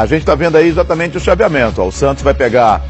A gente está vendo aí exatamente o chaveamento. Ó. O Santos vai pegar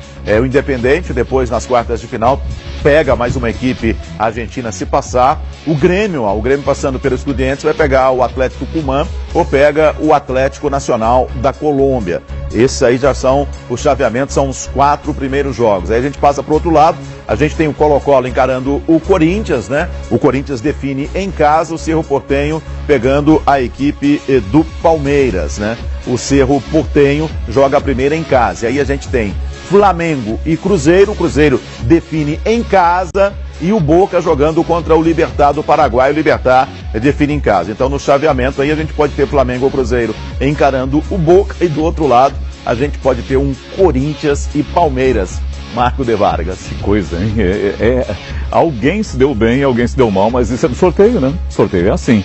o Independente, depois nas quartas de final pega mais uma equipe argentina se passar. O Grêmio passando pelos Estudiantes vai pegar o Atlético Tucumã ou pega o Atlético Nacional da Colômbia. Esses aí já são os chaveamentos, são os 4 primeiros jogos. Aí a gente passa para o outro lado, a gente tem o Colo-Colo encarando o Corinthians, né? O Corinthians define em casa, o Cerro Porteño pegando a equipe do Palmeiras, né? O Cerro Porteño joga a primeira em casa. E aí a gente tem Flamengo e Cruzeiro. O Cruzeiro define em casa e o Boca jogando contra o Libertad do Paraguai. O Libertad define em casa. Então no chaveamento aí a gente pode ter Flamengo ou Cruzeiro encarando o Boca e do outro lado a gente pode ter um Corinthians e Palmeiras. Marco de Vargas. Que coisa, hein? Alguém se deu bem, alguém se deu mal, mas isso é do sorteio, né? Sorteio é assim.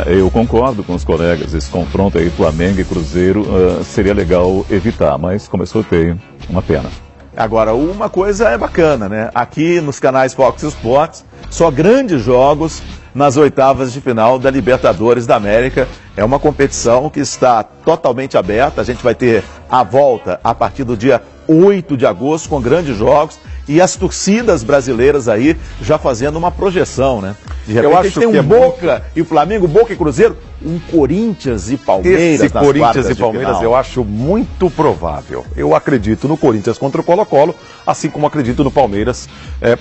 Eu concordo com os colegas, esse confronto aí, Flamengo e Cruzeiro, seria legal evitar, mas como é sorteio, uma pena. Agora, uma coisa é bacana, né? Aqui nos canais Fox Sports, só grandes jogos nas oitavas de final da Libertadores da América. É uma competição que está totalmente aberta. A gente vai ter a volta a partir do dia 8 de agosto com grandes jogos e as torcidas brasileiras aí já fazendo uma projeção, né? De repente eu a gente tem um Boca e o Flamengo, Boca e Cruzeiro, um Corinthians e Palmeiras nas Corinthians e Palmeiras final. Eu acho muito provável. Eu acredito no Corinthians contra o Colo-Colo, assim como acredito no Palmeiras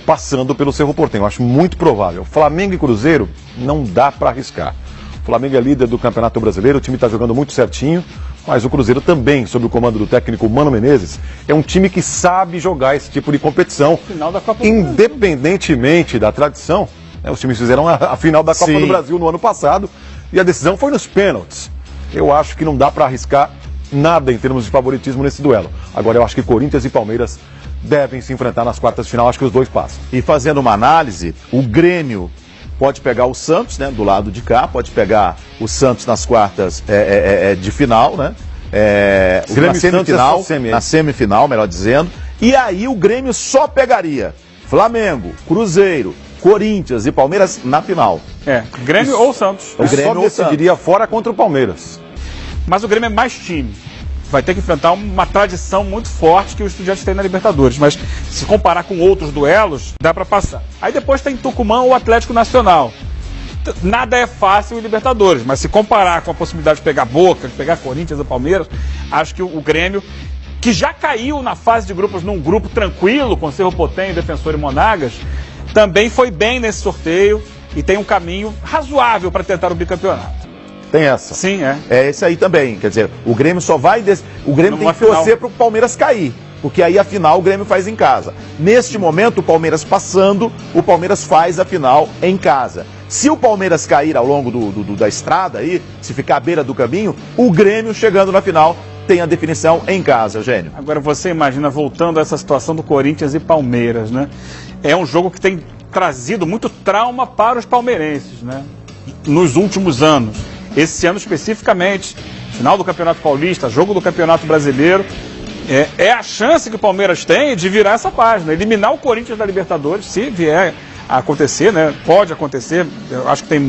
passando pelo Cerro Porteño. Eu acho muito provável. Flamengo e Cruzeiro não dá para arriscar. O Flamengo é líder do Campeonato Brasileiro, o time está jogando muito certinho, mas o Cruzeiro também, sob o comando do técnico Mano Menezes, é um time que sabe jogar esse tipo de competição. Final da Copa Independentemente da tradição, os times fizeram a final da Copa do Brasil no ano passado e a decisão foi nos pênaltis. Eu acho que não dá para arriscar nada em termos de favoritismo nesse duelo. Agora, eu acho que Corinthians e Palmeiras devem se enfrentar nas quartas de final, acho que os dois passam. E fazendo uma análise, o Grêmio pode pegar o Santos, né, do lado de cá, pode pegar o Santos nas quartas de final, né? Na semifinal, melhor dizendo. E aí o Grêmio só pegaria Flamengo, Cruzeiro, Corinthians e Palmeiras na final. Grêmio ou Santos. O Grêmio decidiria fora contra o Palmeiras. Mas o Grêmio é mais time. Vai ter que enfrentar uma tradição muito forte que o Estudiantes tem na Libertadores. Mas se comparar com outros duelos, dá para passar. Aí depois tem Tucumã ou Atlético Nacional. Nada é fácil em Libertadores, mas se comparar com a possibilidade de pegar Boca, de pegar Corinthians ou Palmeiras, acho que o Grêmio, que já caiu na fase de grupos num grupo tranquilo, com Cerro Porteño, Defensor e Monagas, também foi bem nesse sorteio e tem um caminho razoável para tentar o bicampeonato. Tem essa. Sim, é. É esse aí também. Quer dizer, o Grêmio só vai... O Grêmio tem que torcer para o Palmeiras cair. Porque aí a final o Grêmio faz em casa. Neste momento, o Palmeiras passando, o Palmeiras faz a final em casa. Se o Palmeiras cair ao longo da estrada aí, se ficar à beira do caminho, o Grêmio chegando na final tem a definição em casa, Eugênio. Agora você imagina, voltando a essa situação do Corinthians e Palmeiras, né? É um jogo que tem trazido muito trauma para os palmeirenses, né? Nos últimos anos. Esse ano especificamente, final do Campeonato Paulista, jogo do Campeonato Brasileiro, é a chance que o Palmeiras tem de virar essa página, eliminar o Corinthians da Libertadores, se vier a acontecer, né? Pode acontecer, eu acho que tem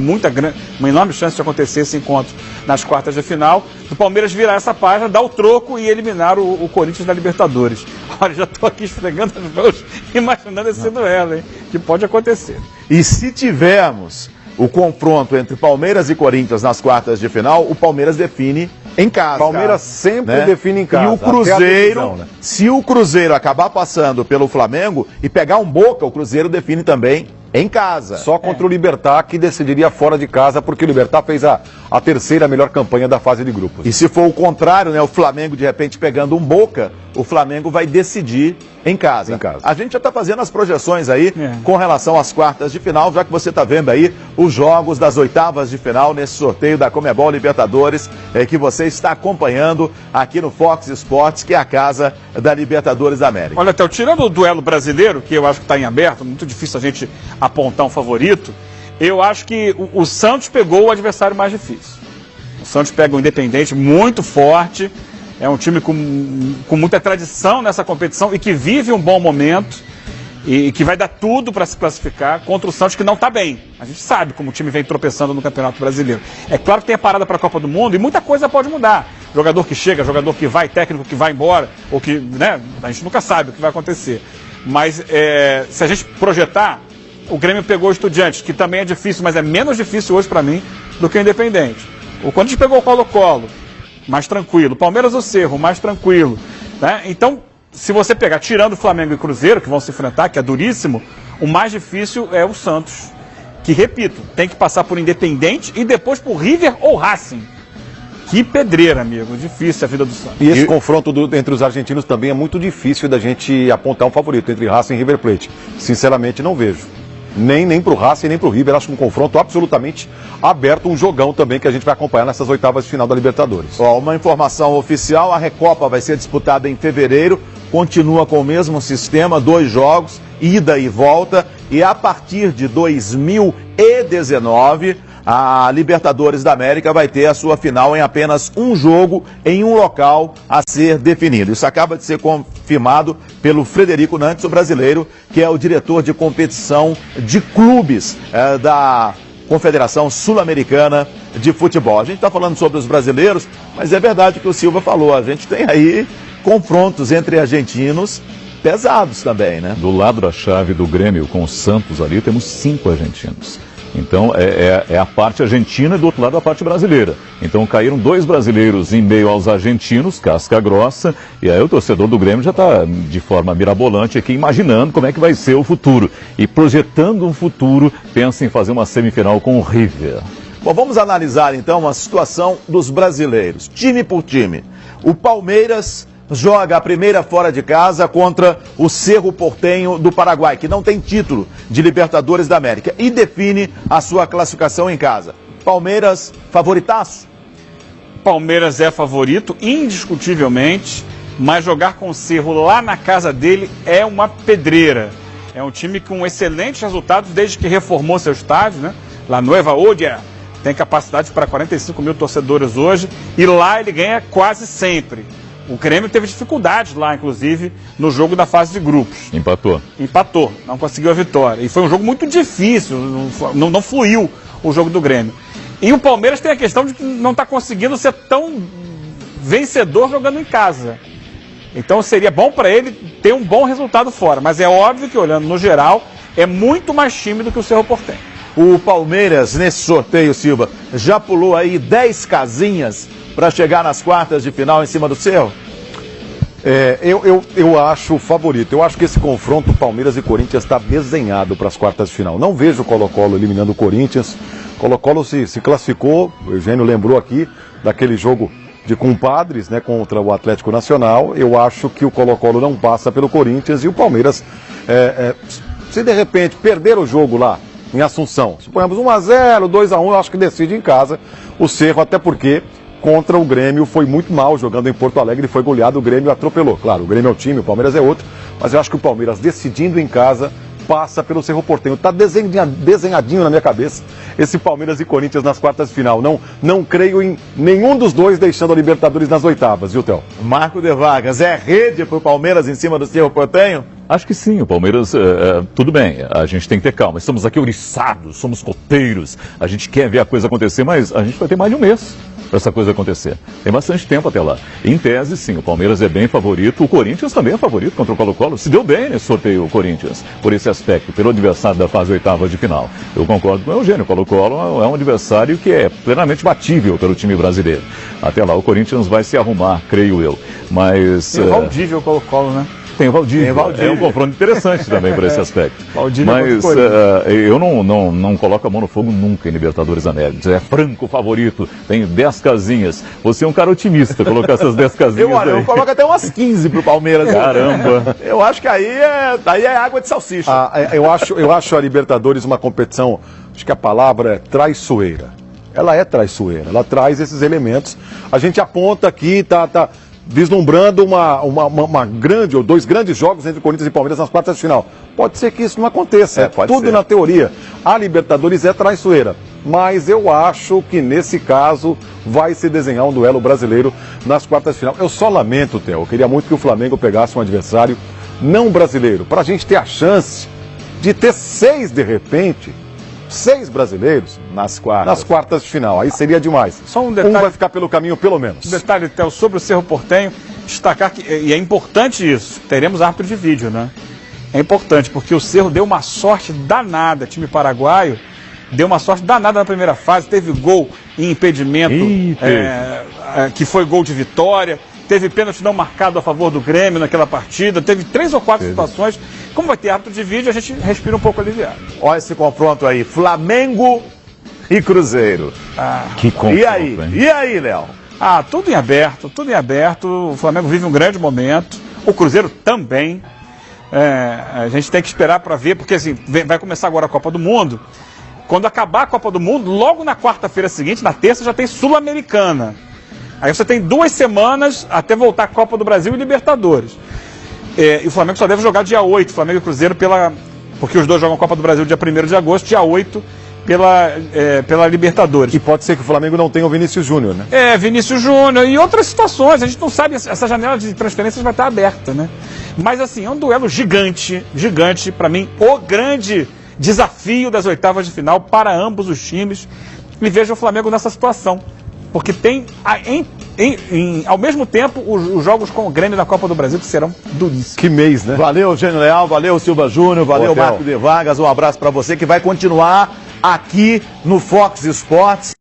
uma enorme chance de acontecer esse encontro nas quartas de final, do Palmeiras virar essa página, dar o troco e eliminar o Corinthians da Libertadores. Olha, já estou aqui esfregando as mãos, imaginando esse duelo, hein? Que pode acontecer. E se tivermos o confronto entre Palmeiras e Corinthians nas quartas de final, o Palmeiras define em casa. Palmeiras sempre define em casa. E o Cruzeiro, se o Cruzeiro acabar passando pelo Flamengo e pegar um Boca, o Cruzeiro define também em casa. Só contra o Libertad, que decidiria fora de casa, porque o Libertad fez a terceira melhor campanha da fase de grupos. E se for o contrário, né, o Flamengo de repente pegando um Boca, o Flamengo vai decidir em casa. A gente já está fazendo as projeções aí com relação às quartas de final, já que você está vendo aí os jogos das oitavas de final nesse sorteio da Conmebol Libertadores, que você está acompanhando aqui no Fox Sports, que é a casa da Libertadores da América. Olha, Théo, tirando o duelo brasileiro, que eu acho que está em aberto, muito difícil a gente apontar um favorito, eu acho que o Santos pegou o adversário mais difícil. O Santos pega um Independente muito forte, é um time com muita tradição nessa competição e que vive um bom momento. e que vai dar tudo para se classificar contra o Santos, que não está bem. A gente sabe como o time vem tropeçando no Campeonato Brasileiro. É claro que tem a parada para a Copa do Mundo e muita coisa pode mudar. Jogador que chega, jogador que vai, técnico que vai embora, ou que, né, a gente nunca sabe o que vai acontecer. Mas se a gente projetar, o Grêmio pegou o Estudiantes, que também é difícil, mas é menos difícil hoje para mim do que o Independente. O Corinthians pegou o Colo-Colo, mais tranquilo. Palmeiras o Cerro, mais tranquilo. Né? Então, se você pegar, tirando o Flamengo e Cruzeiro, que vão se enfrentar, que é duríssimo, o mais difícil é o Santos, que, repito, tem que passar por Independente e depois por River ou Racing. Que pedreira, amigo. Difícil a vida do Santos. E esse confronto entre os argentinos também é muito difícil da gente apontar um favorito entre Racing e River Plate. Sinceramente, não vejo. Nem para o Racing, nem para o River. Acho um confronto absolutamente aberto, um jogão também que a gente vai acompanhar nessas oitavas de final da Libertadores. Ó, uma informação oficial, a Recopa vai ser disputada em fevereiro, continua com o mesmo sistema, 2 jogos, ida e volta, e a partir de 2019, a Libertadores da América vai ter a sua final em apenas um jogo, em um local a ser definido. Isso acaba de ser confirmado pelo Frederico Nantes, o brasileiro, que é o diretor de competição de clubes da Confederação Sul-Americana de Futebol. A gente está falando sobre os brasileiros, mas é verdade o que o Silva falou, a gente tem aí confrontos entre argentinos pesados também, né? Do lado da chave do Grêmio com o Santos ali, temos 5 argentinos. Então, é a parte argentina e do outro lado a parte brasileira. Então, caíram 2 brasileiros em meio aos argentinos, casca grossa, e aí o torcedor do Grêmio já está de forma mirabolante aqui, imaginando como é que vai ser o futuro. E projetando um futuro, pensa em fazer uma semifinal com o River. Bom, vamos analisar então a situação dos brasileiros, time por time. O Palmeiras joga a primeira fora de casa contra o Cerro Porteño do Paraguai, que não tem título de Libertadores da América, e define a sua classificação em casa. Palmeiras, favoritaço? Palmeiras é favorito, indiscutivelmente, mas jogar com o Cerro lá na casa dele é uma pedreira. É um time com excelentes resultados desde que reformou seu estádio, né? La Nueva Odia tem capacidade para 45 mil torcedores hoje, e lá ele ganha quase sempre. O Grêmio teve dificuldades lá, inclusive, no jogo da fase de grupos. Empatou, não conseguiu a vitória. E foi um jogo muito difícil, não fluiu o jogo do Grêmio. E o Palmeiras tem a questão de que não está conseguindo ser tão vencedor jogando em casa. Então seria bom para ele ter um bom resultado fora. Mas é óbvio que, olhando no geral, é muito mais tímido que o Cerro Porteño. O Palmeiras, nesse sorteio, Silva, já pulou aí 10 casinhas para chegar nas quartas de final em cima do Cerro? Eu acho o favorito. Eu acho que esse confronto Palmeiras e Corinthians está desenhado para as quartas de final. Não vejo o Colo-Colo eliminando o Corinthians. Colo-Colo se classificou, o Eugênio lembrou aqui, daquele jogo de compadres, né, contra o Atlético Nacional. Eu acho que o Colo-Colo não passa pelo Corinthians e o Palmeiras, se de repente perder o jogo lá em Assunção, suponhamos 1-0, 2-1, eu acho que decide em casa o Cerro, até porque contra o Grêmio foi muito mal, jogando em Porto Alegre, foi goleado, o Grêmio atropelou. Claro, o Grêmio é um time, o Palmeiras é outro, mas eu acho que o Palmeiras, decidindo em casa, passa pelo Cerro Porteño. Está desenhadinho na minha cabeça esse Palmeiras e Corinthians nas quartas de final. Não creio em nenhum dos dois deixando a Libertadores nas oitavas, viu, Theo? Marco de Vargas, é rede para o Palmeiras em cima do Cerro Porteño? Acho que sim, o Palmeiras, tudo bem, a gente tem que ter calma. Estamos aqui ouriçados, somos coteiros, a gente quer ver a coisa acontecer, mas a gente vai ter mais de um mês para essa coisa acontecer. Tem bastante tempo até lá. Em tese, sim, o Palmeiras é bem favorito, o Corinthians também é favorito contra o Colo-Colo. Se deu bem nesse sorteio o Corinthians, por esse aspecto, pelo adversário da fase oitava de final. Eu concordo com o Eugênio, o Colo-Colo é um adversário que é plenamente batível pelo time brasileiro. Até lá o Corinthians vai se arrumar, creio eu. Mas... Tem o Valdívia o Colo-Colo, né? Tem o Valdívia. É um confronto interessante também por esse aspecto. Valdívia. Mas eu não coloco a mão no fogo nunca em Libertadores América. É franco favorito, tem 10 casinhas. Você é um cara otimista, colocar essas 10 casinhas eu coloco até umas 15 pro Palmeiras. Caramba. Eu acho que aí é água de salsicha. Eu acho a Libertadores uma competição, acho que a palavra é traiçoeira. Ela é traiçoeira, ela traz esses elementos. A gente aponta aqui, tá vislumbrando uma grande ou 2 grandes jogos entre Corinthians e Palmeiras nas quartas de final. Pode ser que isso não aconteça, tudo na teoria. A Libertadores é traiçoeira, mas eu acho que nesse caso vai se desenhar um duelo brasileiro nas quartas de final. Eu só lamento, Theo, eu queria muito que o Flamengo pegasse um adversário não brasileiro, para a gente ter a chance de ter 6, de repente, 6 brasileiros nas quartas de final. Aí seria demais. Só um detalhe. Um vai ficar pelo caminho, pelo menos. Um detalhe, Theo, sobre o Cerro Porteño, destacar que, e é importante isso, teremos árbitro de vídeo, né? É importante, porque o Cerro deu uma sorte danada, time paraguaio, deu uma sorte danada na primeira fase, teve gol em impedimento, que foi gol de vitória, teve pênalti não marcado a favor do Grêmio naquela partida, teve 3 ou 4 situações. Como vai ter árbitro de vídeo, a gente respira um pouco aliviado. Olha esse confronto aí, Flamengo e Cruzeiro. Que confronto, E aí? hein? E aí, Léo? Tudo em aberto, tudo em aberto. O Flamengo vive um grande momento, o Cruzeiro também. A gente tem que esperar para ver, porque assim, vai começar agora a Copa do Mundo. Quando acabar a Copa do Mundo, logo na quarta-feira seguinte, na terça, já tem Sul-Americana. Aí você tem 2 semanas até voltar a Copa do Brasil e Libertadores. E o Flamengo só deve jogar dia 8, Flamengo e Cruzeiro, porque os dois jogam a Copa do Brasil dia 1º de agosto, dia 8 pela Libertadores. E pode ser que o Flamengo não tenha o Vinícius Júnior, né? Vinícius Júnior e outras situações. A gente não sabe, essa janela de transferências vai estar aberta, né? Mas assim, é um duelo gigante, para mim, o grande desafio das oitavas de final para ambos os times. E vejo o Flamengo nessa situação. Porque tem, ao mesmo tempo, os jogos com o Grêmio na Copa do Brasil que serão duríssimos. Que mês, né? Valeu, Gênio Leal, valeu, Silva Júnior, valeu, Hotel. Marco de Vargas, um abraço para você que vai continuar aqui no Fox Sports.